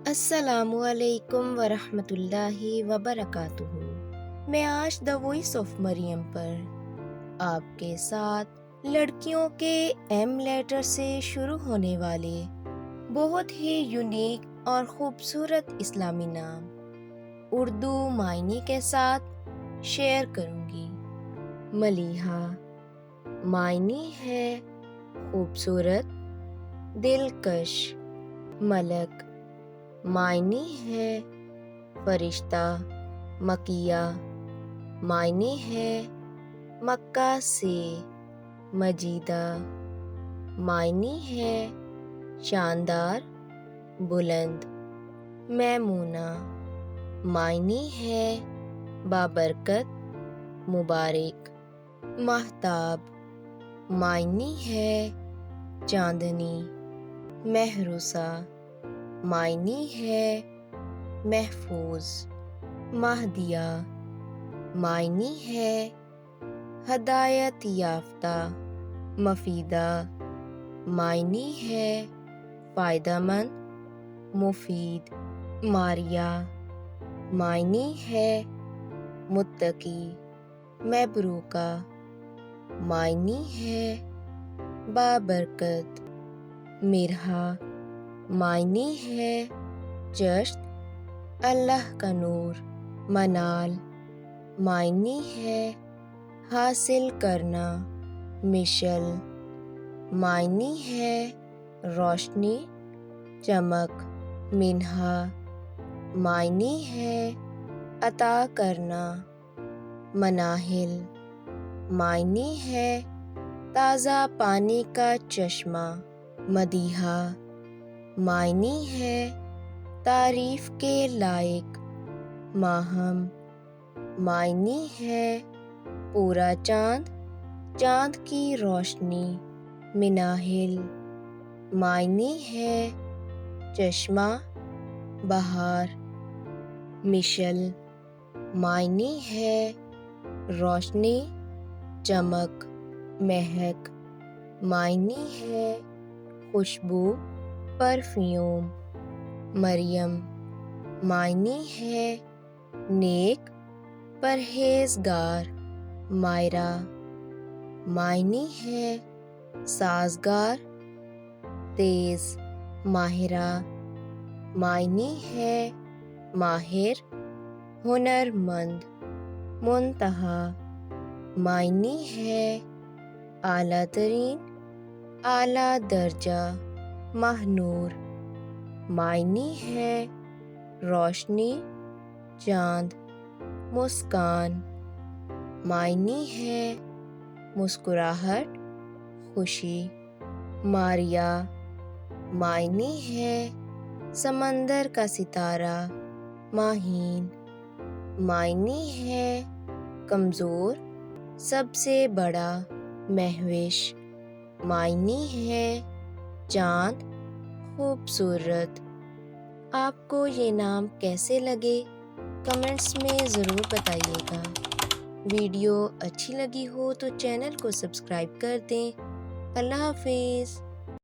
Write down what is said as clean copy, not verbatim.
السلام علیکم ورحمۃ اللہ وبرکاتہ۔ میں آج دا وائس آف مریم پر آپ کے ساتھ لڑکیوں کے ایم لیٹر سے شروع ہونے والے بہت ہی یونیک اور خوبصورت اسلامی نام اردو معنی کے ساتھ شیئر کروں گی۔ ملیحہ معنی ہے خوبصورت، دلکش۔ ملک معنی ہے فرشتہ، مکیہ معنی ہے مکہ سے، مجیدہ معنی ہے شاندار، بلند۔ میمونہ معنی ہے بابرکت، مبارک۔ ماہتاب معنی ہے چاندنی۔ محروسہ معنی ہے محفوظ۔ مہدیہ معنی ہے ہدایت یافتہ۔ مفیدہ معنی ہے فائدہ مند، مفید۔ ماریہ معنی ہے متقی۔ مبروکہ معنی ہے بابرکت۔ مرحہ معنی ہے جشن، اللہ کا نور۔ منال معنی ہے حاصل کرنا۔ مشل معنی ہے روشنی، چمک۔ منہا معنی ہے عطا کرنا۔ مناہل معنی ہے تازہ پانی کا چشمہ۔ مدیحہ معنی ہے تعریف کے لائق۔ ماہم معنی ہے پورا چاند، چاند کی روشنی۔ مناہل معنی ہے چشمہ، بہار۔ مشل معنی ہے روشنی، چمک۔ مہک معنی ہے خوشبو، پرفیوم۔ مریم معنی ہے نیک، پرہیزگار۔ مائرہ معنی ہے سازگار، تیز۔ ماہرہ معنی ہے ماہر، ہنر مند۔ منتہا معنی ہے اعلیٰ ترین، اعلیٰ درجہ۔ ماہنور معنی ہے روشنی، چاند۔ مسکان معنی ہے مسکراہٹ، خوشی۔ ماریہ معنی ہے سمندر کا ستارہ۔ ماہین معنی ہے کمزور، سب سے بڑا۔ مہوش معنی ہے چاند، خوبصورت۔ آپ کو یہ نام کیسے لگے کمنٹس میں ضرور بتائیے گا۔ ویڈیو اچھی لگی ہو تو چینل کو سبسکرائب کر دیں۔ اللہ حافظ۔